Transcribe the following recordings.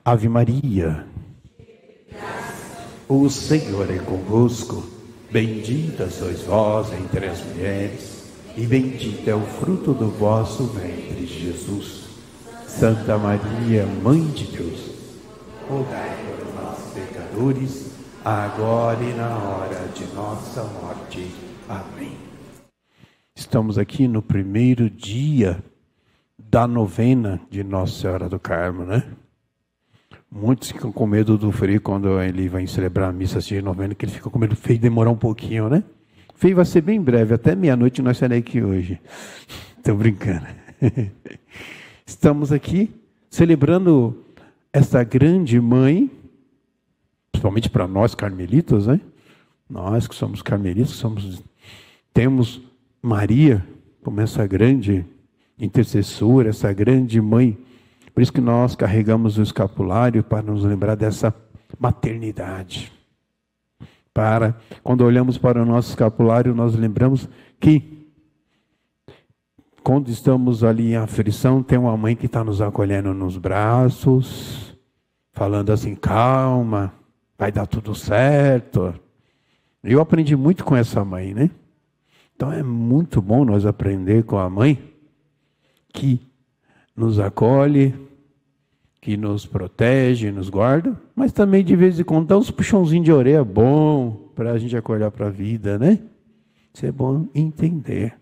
Ave Maria, o Senhor é convosco, bendita sois vós entre as mulheres, e bendito é o fruto do vosso ventre, Jesus. Santa Maria, Mãe de Deus, rogai por nós, pecadores, agora e na hora de nossa morte. Amém. Estamos aqui no primeiro dia da novena de Nossa Senhora do Carmo, né? Muitos ficam com medo do Frei quando ele vai celebrar a missa de novena, que ele fica com medo do Frei demorar um pouquinho, né? O Frei vai ser bem breve, até meia-noite nós sairemos aqui hoje. Estou brincando. Estamos aqui celebrando esta grande mãe, principalmente para nós carmelitas, né? Nós que somos carmelitas, temos Maria como essa grande intercessora, essa grande mãe. Por isso que nós carregamos o escapulário para nos lembrar dessa maternidade. Quando olhamos para o nosso escapulário, nós lembramos que quando estamos ali em aflição, tem uma mãe que está nos acolhendo nos braços, falando assim, calma, vai dar tudo certo. Eu aprendi muito com essa mãe, né? Então é muito bom nós aprender com a mãe que nos acolhe, que nos protege, nos guarda, mas também de vez em quando dá uns puxãozinhos de orelha bom para a gente acordar para a vida, né? Isso é bom entender.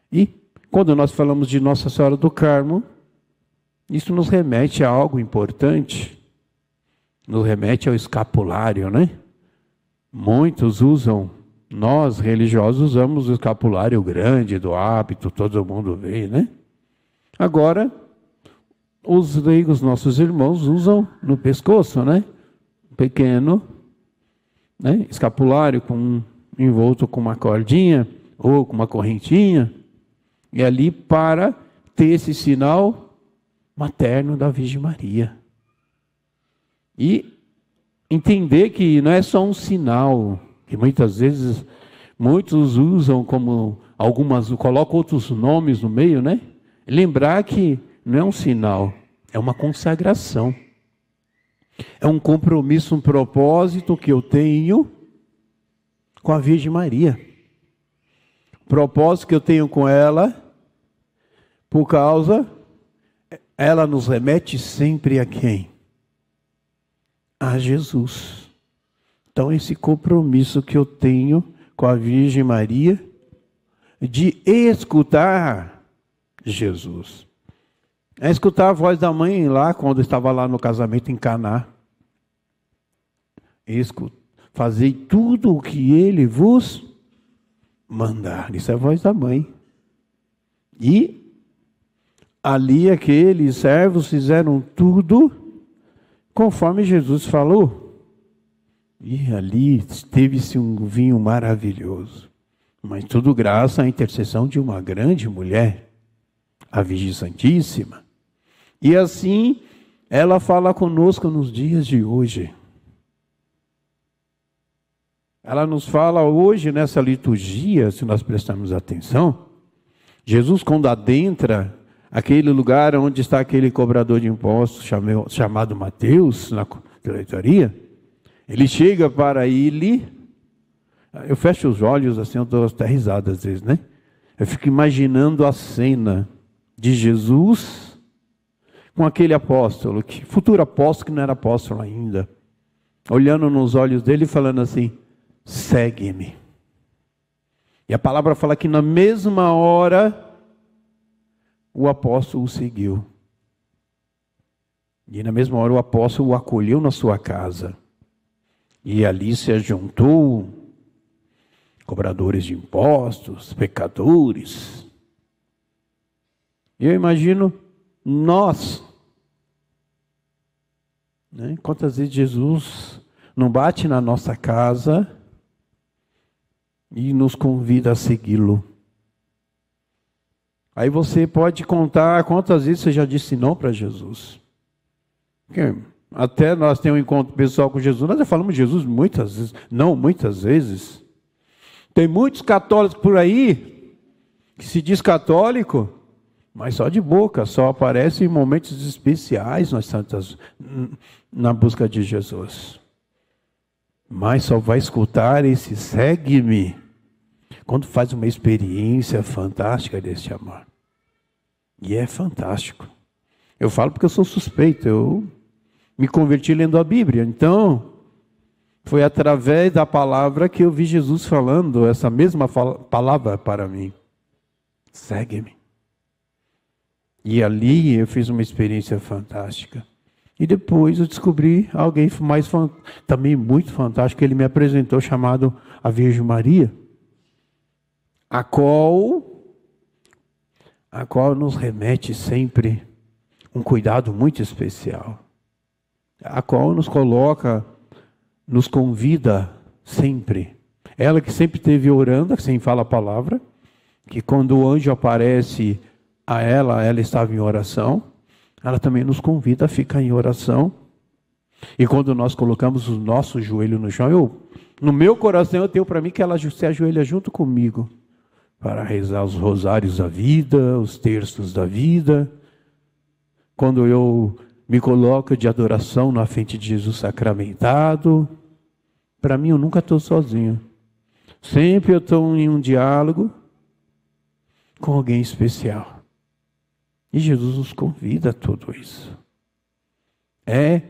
E quando nós falamos de Nossa Senhora do Carmo, isso nos remete a algo importante, nos remete ao escapulário, né? Muitos usam, nós religiosos usamos o escapulário grande do hábito, todo mundo vê, né? Agora, os leigos, nossos irmãos, usam no pescoço, né? Pequeno, né? Escapulário envolto com uma cordinha ou com uma correntinha. E ali para ter esse sinal materno da Virgem Maria. E entender que não é só um sinal, que muitas vezes muitos usam como colocam outros nomes no meio, né? Lembrar que não é um sinal, é uma consagração. É um compromisso, um propósito que eu tenho com a Virgem Maria. Propósito que eu tenho com ela, por causa, ela nos remete sempre a quem? A Jesus. Então, esse compromisso que eu tenho com a Virgem Maria, de escutar Jesus. É escutar a voz da mãe lá, quando estava lá no casamento em Caná. Fazei tudo o que ele vos mandar. Isso é a voz da mãe. E ali aqueles servos fizeram tudo conforme Jesus falou. E ali teve-se um vinho maravilhoso. Mas tudo graças à intercessão de uma grande mulher, a Virgem Santíssima. E assim, ela fala conosco nos dias de hoje. Ela nos fala hoje nessa liturgia, se nós prestarmos atenção, Jesus quando adentra aquele lugar onde está aquele cobrador de impostos chamado Mateus, na coletoria, ele chega para ele, eu fecho os olhos assim, eu dou até risada às vezes, né? Eu fico imaginando a cena de Jesus com aquele apóstolo, futuro apóstolo que não era apóstolo ainda, olhando nos olhos dele e falando assim, segue-me. E a palavra fala que na mesma hora o apóstolo o seguiu. E na mesma hora o apóstolo o acolheu na sua casa. E ali se ajuntou cobradores de impostos, pecadores. Eu imagino nós, né? Quantas vezes Jesus não bate na nossa casa e nos convida a segui-lo. Aí você pode contar quantas vezes você já disse não para Jesus. Porque até nós temos um encontro pessoal com Jesus, nós já falamos de Jesus muitas vezes, não muitas vezes. Tem muitos católicos por aí que se diz católico, Mas só de boca, só aparece em momentos especiais na busca de Jesus. Mas só vai escutar esse segue-me quando faz uma experiência fantástica desse amor. E é fantástico. Eu falo porque eu sou suspeito, eu me converti lendo a Bíblia. Então, foi através da palavra que eu vi Jesus falando essa mesma palavra para mim. Segue-me. E ali eu fiz uma experiência fantástica. E depois eu descobri alguém também muito fantástico, que ele me apresentou, chamado a Virgem Maria, a qual nos remete sempre um cuidado muito especial, a qual nos convida sempre. Ela que sempre esteve orando, sem falar a palavra, que quando o anjo aparece a ela estava em oração, ela também nos convida a ficar em oração. E quando nós colocamos o nosso joelho no chão, no meu coração eu tenho para mim que ela se ajoelha junto comigo, para rezar os rosários da vida, os terços da vida. Quando eu me coloco de adoração na frente de Jesus sacramentado, para mim eu nunca estou sozinho. Sempre eu estou em um diálogo com alguém especial. E Jesus nos convida a tudo isso. É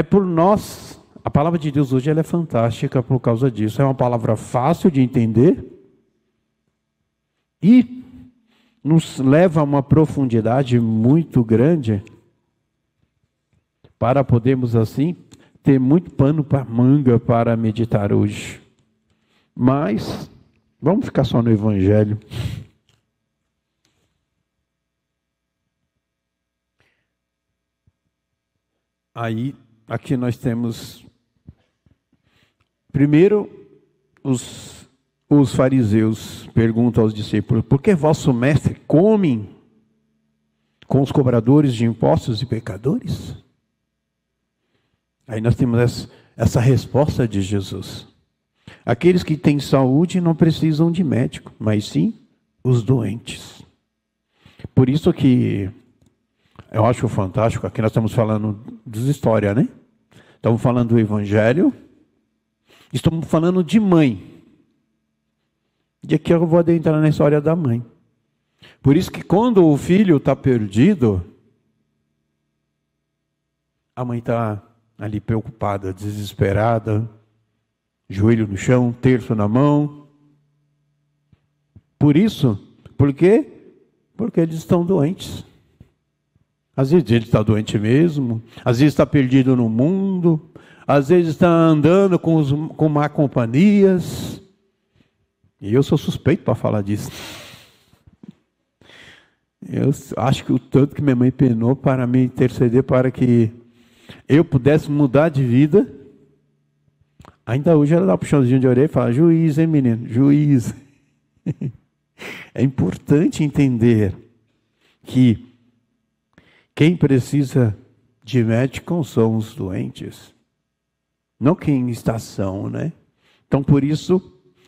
por nós. A palavra de Deus hoje ela é fantástica por causa disso. É uma palavra fácil de entender e nos leva a uma profundidade muito grande para podermos assim ter muito pano para manga para meditar hoje. Mas vamos ficar só no Evangelho. Aí, aqui nós temos, primeiro, os fariseus perguntam aos discípulos: por que vosso mestre come com os cobradores de impostos e pecadores? Aí nós temos essa resposta de Jesus. Aqueles que têm saúde não precisam de médico, mas sim os doentes. Por isso que eu acho fantástico, aqui nós estamos falando de história, né? Estamos falando do Evangelho, estamos falando de mãe. E aqui eu vou adentrar na história da mãe. Por isso que quando o filho está perdido, a mãe está ali preocupada, desesperada, joelho no chão, terço na mão. Por isso, por quê? Porque eles estão doentes. Às vezes ele está doente mesmo, às vezes está perdido no mundo, às vezes está andando com má companhias. E eu sou suspeito para falar disso. Eu acho que o tanto que minha mãe penou para me interceder para que eu pudesse mudar de vida. Ainda hoje ela dá um puxãozinho de orelha e fala: juiz, hein, menino? Juiz. É importante entender que quem precisa de médico são os doentes, não quem está são, né? Então, por isso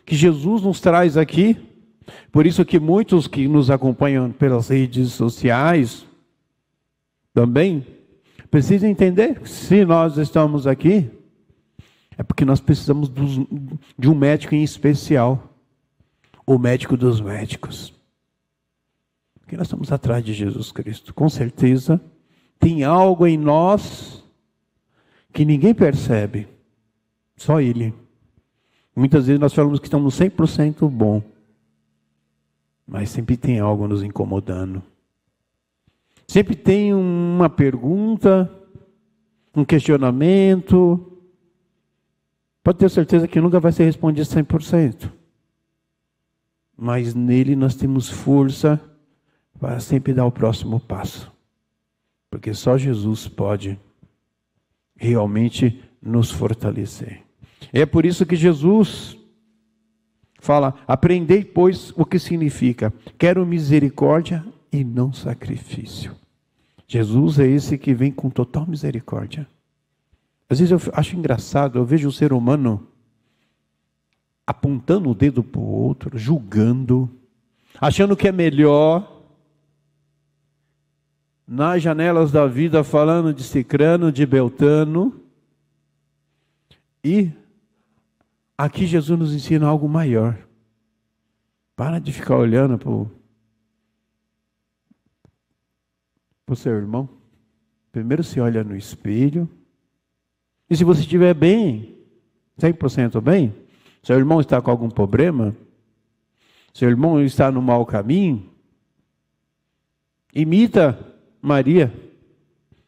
que Jesus nos traz aqui, por isso que muitos que nos acompanham pelas redes sociais também precisam entender que se nós estamos aqui, é porque nós precisamos de um médico em especial, o médico dos médicos. Porque nós estamos atrás de Jesus Cristo. Com certeza, tem algo em nós que ninguém percebe. Só Ele. Muitas vezes nós falamos que estamos 100% bom. Mas sempre tem algo nos incomodando. Sempre tem uma pergunta, um questionamento. Pode ter certeza que nunca vai ser respondido 100%. Mas nele nós temos força para sempre dar o próximo passo. Porque só Jesus pode realmente nos fortalecer. É por isso que Jesus fala: aprendei, pois, o que significa: quero misericórdia e não sacrifício. Jesus é esse que vem com total misericórdia. Às vezes eu acho engraçado, eu vejo o ser humano apontando o dedo para o outro, julgando, achando que é melhor. nas janelas da vida falando de Cicrano, de Beltrano. E aqui Jesus nos ensina algo maior. Para de ficar olhando para o seu irmão. Primeiro se olha no espelho. E se você estiver bem, 100% bem, seu irmão está com algum problema, seu irmão está no mau caminho, imita Maria.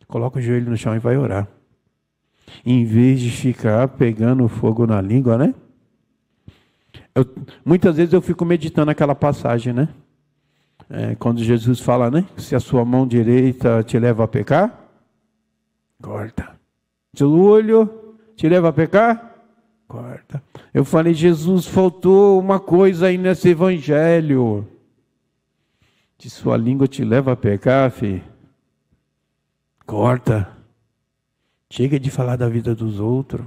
Coloca o joelho no chão e vai orar. Em vez de ficar pegando fogo na língua, né? Muitas vezes eu fico meditando aquela passagem, né? Quando Jesus fala, né? Se a sua mão direita te leva a pecar, corta. Se o olho te leva a pecar, corta. Eu falei, Jesus, faltou uma coisa aí nesse evangelho. Se sua língua te leva a pecar, filho, corta. Chega de falar da vida dos outros.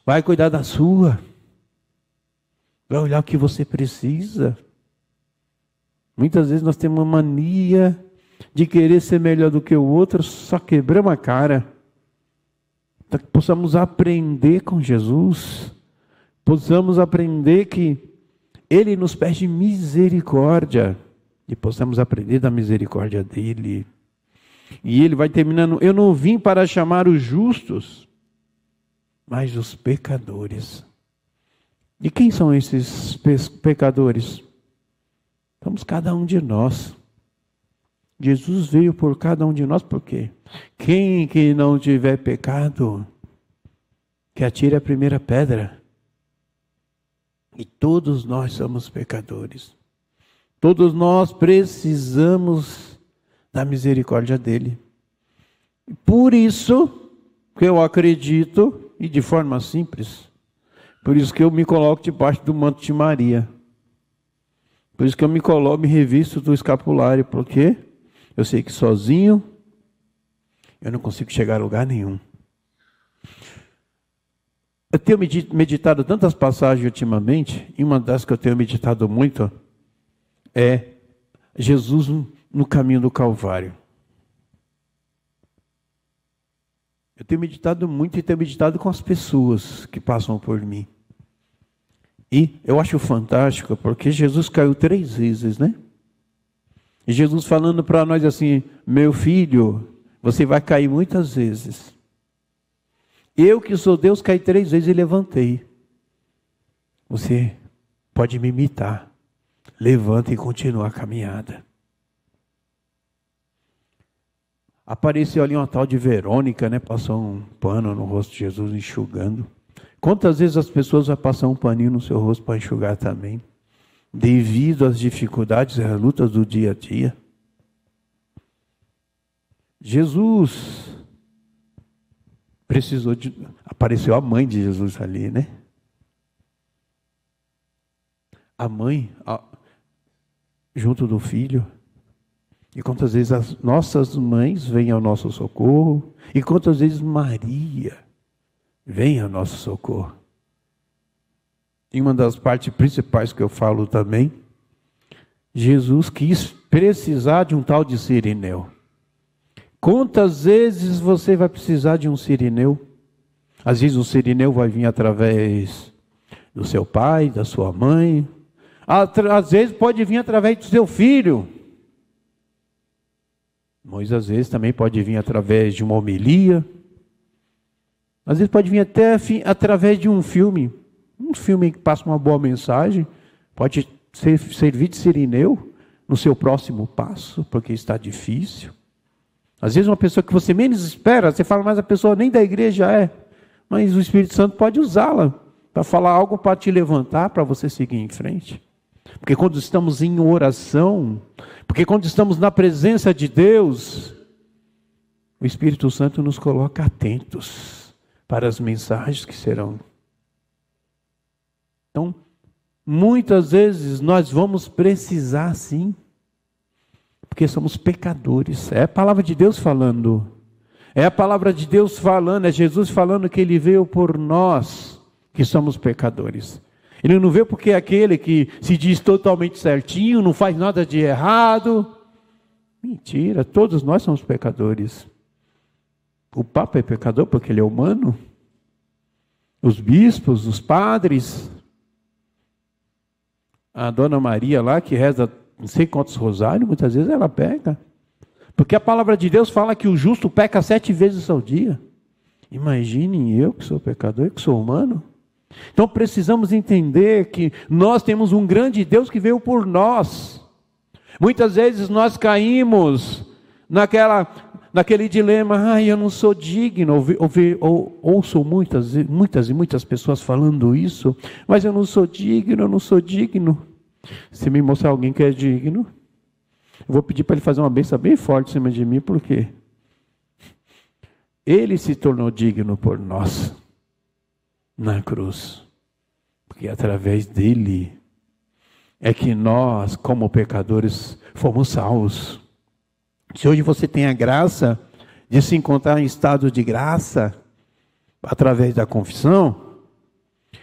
Vai cuidar da sua. Vai olhar o que você precisa. Muitas vezes nós temos uma mania de querer ser melhor do que o outro, só quebramos a cara. Para que possamos aprender com Jesus. Possamos aprender que Ele nos pede misericórdia. E possamos aprender da misericórdia dEle. E ele vai terminando, eu não vim para chamar os justos, mas os pecadores. E quem são esses pecadores? Somos cada um de nós. Jesus veio por cada um de nós, por quê? Quem que não tiver pecado, que atire a primeira pedra. E todos nós somos pecadores. Todos nós precisamos da misericórdia dele. Por isso que eu acredito, e de forma simples, por isso que eu me coloco debaixo do manto de Maria. Por isso que eu me revisto do escapulário, porque eu sei que sozinho eu não consigo chegar a lugar nenhum. Eu tenho meditado tantas passagens ultimamente, e uma das que eu tenho meditado muito é Jesus no caminho do Calvário. Eu tenho meditado muito e tenho meditado com as pessoas que passam por mim. E eu acho fantástico, porque Jesus caiu 3 vezes, né? E Jesus falando para nós assim, meu filho, você vai cair muitas vezes. Eu que sou Deus, caí 3 vezes e levantei. Você pode me imitar. Levanta e continua a caminhada. Apareceu ali uma tal de Verônica, né? Passou um pano no rosto de Jesus, enxugando. Quantas vezes as pessoas vão passar um paninho no seu rosto para enxugar também? Devido às dificuldades e às lutas do dia a dia. Jesus precisou de... Apareceu a mãe de Jesus ali, né? A mãe, junto do filho. E quantas vezes as nossas mães vêm ao nosso socorro. E quantas vezes Maria vem ao nosso socorro. E uma das partes principais que eu falo também, Jesus quis precisar de um tal de Cirineu. Quantas vezes você vai precisar de um Cirineu? Às vezes o Cirineu vai vir através do seu pai, da sua mãe. Às vezes pode vir através do seu filho. Muitas vezes também pode vir através de uma homilia. Às vezes pode vir até através de um filme. Um filme que passa uma boa mensagem. Pode servir de Cirineu no seu próximo passo, porque está difícil. Às vezes uma pessoa que você menos espera, você fala, mas a pessoa nem da igreja é. Mas o Espírito Santo pode usá-la para falar algo para te levantar, para você seguir em frente. Porque quando estamos em oração, porque quando estamos na presença de Deus, o Espírito Santo nos coloca atentos para as mensagens que serão. Então, muitas vezes nós vamos precisar sim, porque somos pecadores. É a palavra de Deus falando. É a palavra de Deus falando, é Jesus falando que Ele veio por nós, que somos pecadores. Ele não veio porque é aquele que se diz totalmente certinho, não faz nada de errado. Mentira, todos nós somos pecadores. O Papa é pecador porque ele é humano. Os bispos, os padres, a Dona Maria lá que reza não sei quantos rosários, muitas vezes ela peca. Porque a palavra de Deus fala que o justo peca 7 vezes ao dia. Imaginem eu que sou pecador, que sou humano. Então precisamos entender que nós temos um grande Deus que veio por nós. Muitas vezes nós caímos naquele dilema, eu não sou digno. Ouço muitas pessoas falando isso, mas eu não sou digno. Se me mostrar alguém que é digno, eu vou pedir para ele fazer uma bênção bem forte em cima de mim, porque ele se tornou digno por nós na cruz. Porque através dele é que nós, como pecadores, fomos salvos. Se hoje você tem a graça de se encontrar em estado de graça, através da confissão,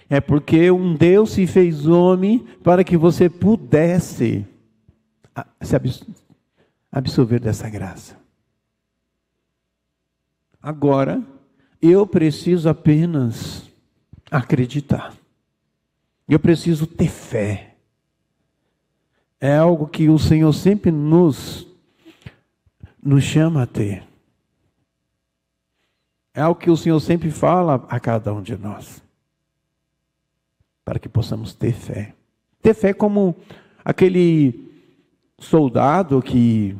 é porque um Deus se fez homem para que você pudesse se absorver dessa graça. Agora, eu preciso apenas acreditar. Eu preciso ter fé. É algo que o Senhor sempre nos chama a ter. É algo que o Senhor sempre fala a cada um de nós. Para que possamos ter fé. Ter fé como aquele soldado que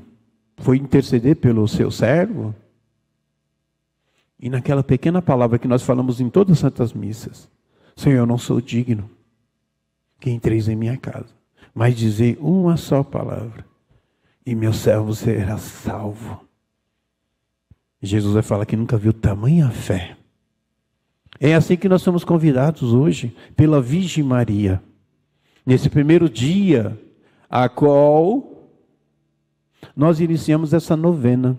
foi interceder pelo seu servo. E naquela pequena palavra que nós falamos em todas as santas missas. Senhor, eu não sou digno que entreis em minha casa. Mas dizer uma só palavra. E meu servo será salvo. Jesus vai falar que nunca viu tamanha fé. É assim que nós somos convidados hoje, pela Virgem Maria. Nesse primeiro dia, a qual nós iniciamos essa novena.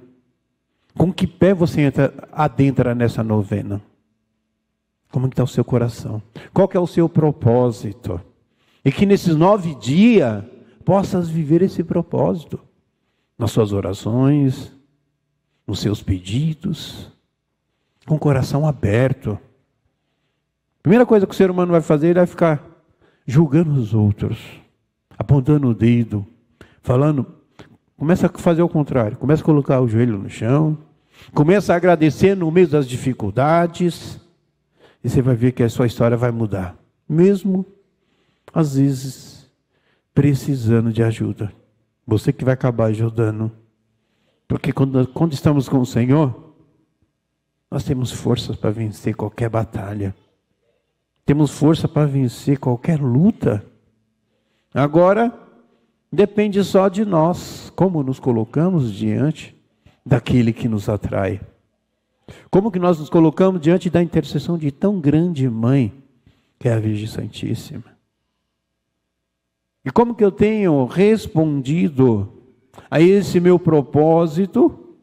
Com que pé você adentra nessa novena? Como está o seu coração? Qual que é o seu propósito? E que nesses 9 dias, possas viver esse propósito. Nas suas orações, nos seus pedidos, com o coração aberto. Primeira coisa que o ser humano vai fazer, ele vai ficar julgando os outros, apontando o dedo, falando. Começa a fazer o contrário, começa a colocar o joelho no chão, começa a agradecer no meio das dificuldades, e você vai ver que a sua história vai mudar. Mesmo, às vezes, precisando de ajuda. Você que vai acabar ajudando. Porque quando estamos com o Senhor, nós temos forças para vencer qualquer batalha. Temos força para vencer qualquer luta. Agora, depende só de nós, como nos colocamos diante daquele que nos atrai. Como que nós nos colocamos diante da intercessão de tão grande mãe, que é a Virgem Santíssima. E como que eu tenho respondido a esse meu propósito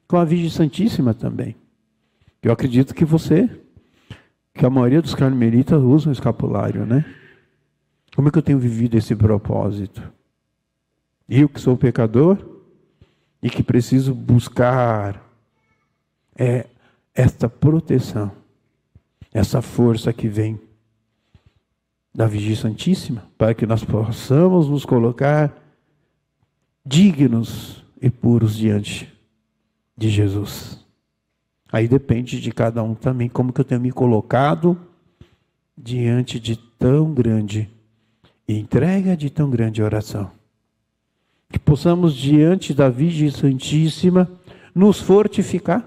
com a Virgem Santíssima também. Eu acredito que a maioria dos carmelitas usam o escapulário, né? Como é que eu tenho vivido esse propósito? Eu que sou pecador e que preciso buscar esta proteção, essa força que vem da Virgem Santíssima, para que nós possamos nos colocar dignos e puros diante de Jesus. Aí depende de cada um também, como que eu tenho me colocado diante de tão grande entrega, de tão grande oração. Que possamos, diante da Virgem Santíssima, nos fortificar.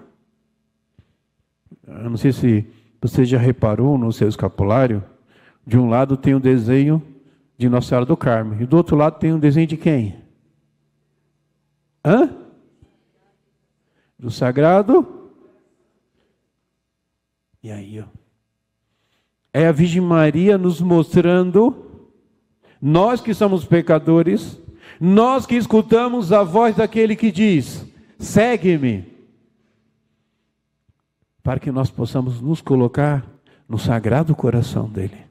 Eu não sei se você já reparou no seu escapulário, de um lado tem um desenho de Nossa Senhora do Carmo, e do outro lado tem um desenho de quem? Do Sagrado. E aí, é a Virgem Maria nos mostrando, nós que somos pecadores, nós que escutamos a voz daquele que diz, segue-me, para que nós possamos nos colocar no Sagrado Coração dele.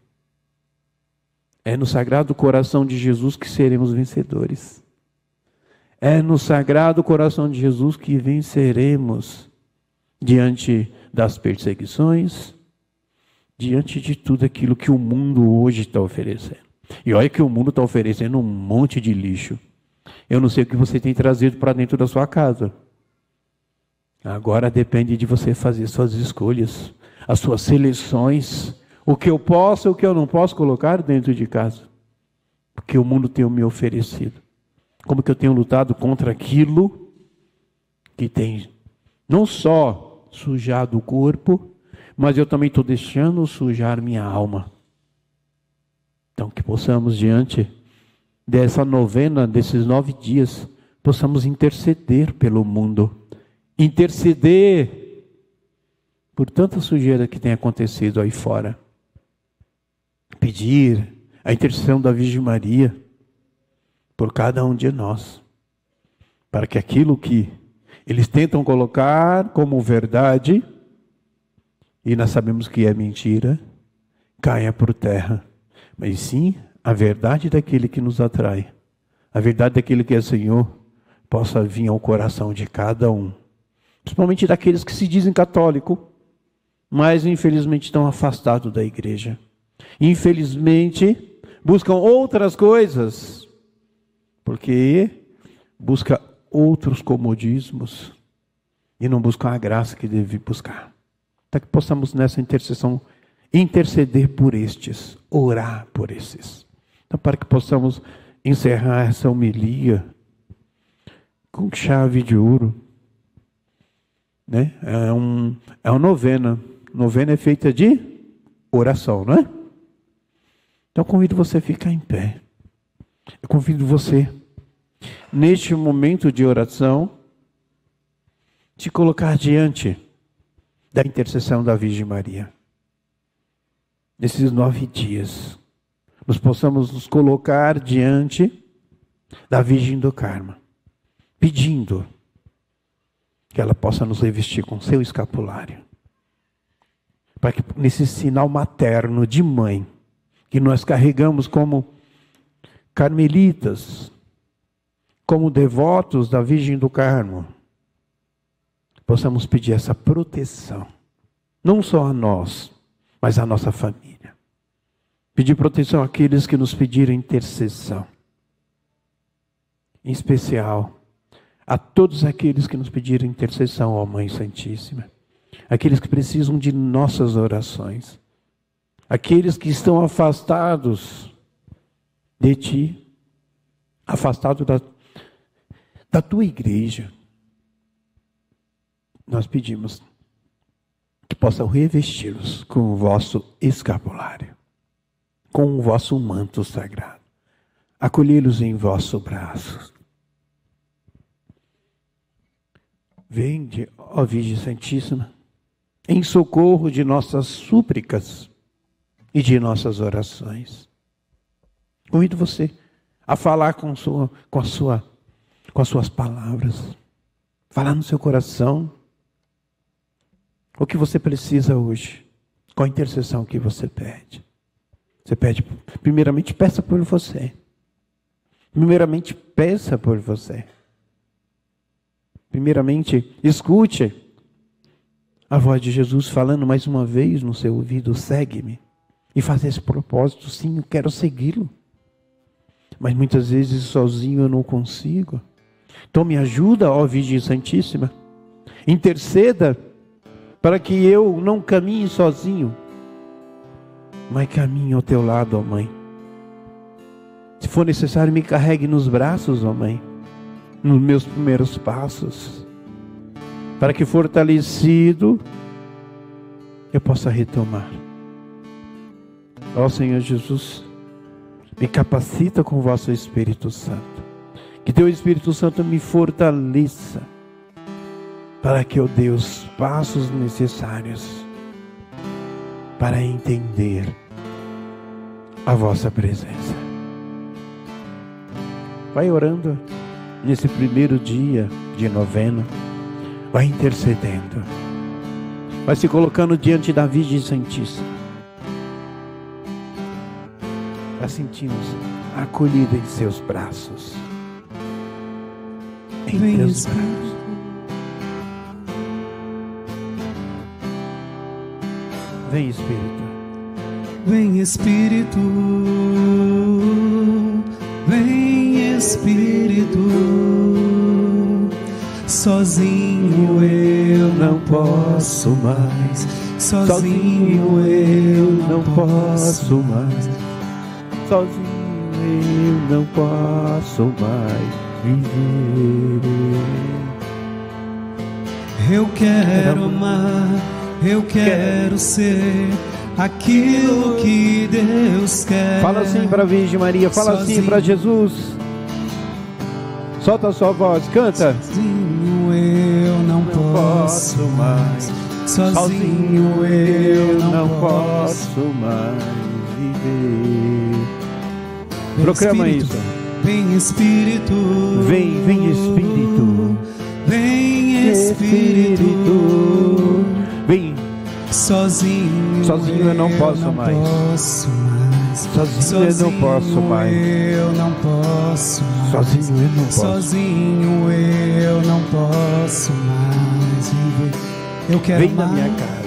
É no Sagrado Coração de Jesus que seremos vencedores. É no Sagrado Coração de Jesus que venceremos diante das perseguições, diante de tudo aquilo que o mundo hoje está oferecendo. E olha que o mundo está oferecendo um monte de lixo. Eu não sei o que você tem trazido para dentro da sua casa. Agora depende de você fazer suas escolhas, as suas seleções, o que eu posso e o que eu não posso colocar dentro de casa. Porque o mundo tem me oferecido. Como que eu tenho lutado contra aquilo que tem não só sujado o corpo, mas eu também estou deixando sujar minha alma. Então que possamos, diante dessa novena, desses 9 dias, possamos interceder pelo mundo. Interceder por tanta sujeira que tem acontecido aí fora. Pedir a intercessão da Virgem Maria por cada um de nós, para que aquilo que eles tentam colocar como verdade, e nós sabemos que é mentira, caia por terra. Mas sim, a verdade daquele que nos atrai, a verdade daquele que é Senhor, possa vir ao coração de cada um. Principalmente daqueles que se dizem católicos, mas infelizmente estão afastados da igreja. Infelizmente, buscam outras coisas, porque busca outros comodismos e não buscam a graça que deve buscar. Para que possamos nessa intercessão interceder por estes, orar por esses. Então, para que possamos encerrar essa homilia com chave de ouro, né? É uma novena. Novena é feita de oração, não é? Então, eu convido você a ficar em pé. Eu convido você, neste momento de oração, te colocar diante da intercessão da Virgem Maria. Nesses 9 dias, nós possamos nos colocar diante da Virgem do Carmo, pedindo que ela possa nos revestir com seu escapulário. Para que nesse sinal materno de mãe, que nós carregamos como carmelitas, como devotos da Virgem do Carmo, possamos pedir essa proteção, não só a nós, mas a nossa família. Pedir proteção àqueles que nos pediram intercessão. Em especial, a todos aqueles que nos pediram intercessão, ó Mãe Santíssima. Aqueles que precisam de nossas orações. Aqueles que estão afastados de Ti, afastados da Tua igreja. Nós pedimos que possam revesti-los com o vosso escapulário, com o vosso manto sagrado, acolhê-los em vosso braço. Vinde, ó Virgem Santíssima, em socorro de nossas súplicas e de nossas orações. Convido você a falar com as suas palavras, falar no seu coração o que você precisa hoje, qual a intercessão que você pede. Você pede, primeiramente, peça por você. Primeiramente, peça por você. Primeiramente, escute a voz de Jesus falando mais uma vez no seu ouvido: segue-me. E faça esse propósito: sim, eu quero segui-lo. Mas muitas vezes sozinho eu não consigo. Então me ajuda, ó Virgem Santíssima. Interceda para que eu não caminhe sozinho, mas caminhe ao teu lado, ó Mãe. Se for necessário, me carregue nos braços, ó Mãe, nos meus primeiros passos, para que fortalecido eu possa retomar. Ó Senhor Jesus, me capacita com o vosso Espírito Santo, que teu Espírito Santo me fortaleça, para que eu dê os passos necessários para entender a vossa presença. Vai orando nesse primeiro dia de novena, vai intercedendo, vai se colocando diante da Virgem Santíssima, vai sentindo-se acolhida em seus braços. em vem teus Espírito. braços. Vem Espírito. Vem Espírito, vem Espírito, sozinho eu não posso mais, sozinho eu não posso mais, Sozinho eu não posso mais viver. Eu quero amar, eu quero ser aquilo que Deus quer. Fala assim para a Virgem Maria, fala assim para Jesus. Solta a sua voz, canta. Sozinho eu não posso mais, sozinho eu não posso mais viver. Proclama isso. Vem Espírito, Vem, vem Espírito. vem Espírito, Vem. sozinho Eu não posso mais. Sozinho eu não posso mais. Eu não posso mais. Sozinho eu não posso. Sozinho eu não posso mais viver. Eu quero Vem amar. na minha casa.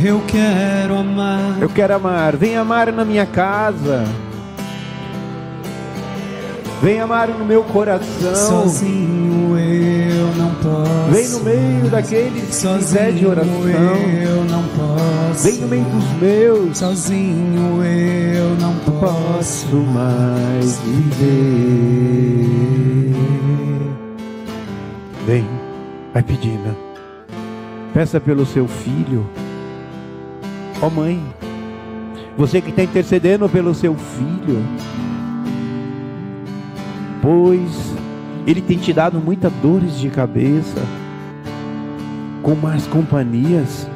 Eu quero amar. Eu quero amar. Vem amar na minha casa. Vem amar no meu coração. Sozinho eu não posso. Vem no meio daqueles que pedem oração. Eu não posso. Vem no meio dos meus. Sozinho eu não Posso mais viver. Vem, vai pedindo. Peça pelo seu filho. Ó mãe, você que está intercedendo pelo seu filho, pois ele tem te dado muitas dores de cabeça, com más companhias.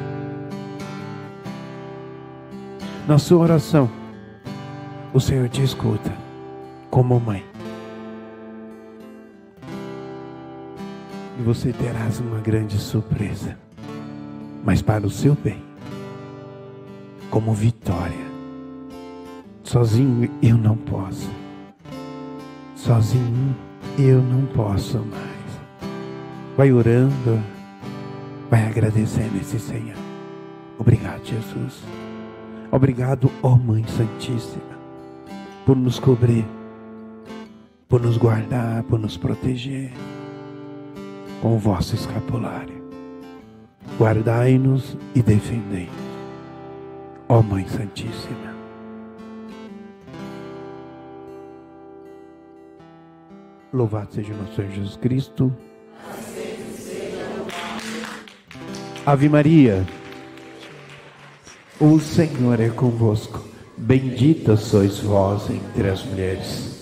Na sua oração, o Senhor te escuta como mãe. E você terás uma grande surpresa, mas para o seu bem, como vitória. Sozinho eu não posso. Sozinho eu não posso mais. Vai orando, vai agradecendo esse Senhor. Obrigado, Jesus. Obrigado, ó Mãe Santíssima, por nos cobrir, por nos guardar, por nos proteger com o vosso escapulário. Guardai-nos e defendei-nos, ó Mãe Santíssima. Louvado seja o nosso Senhor Jesus Cristo. Ave Maria, o Senhor é convosco. Bendita sois vós entre as mulheres.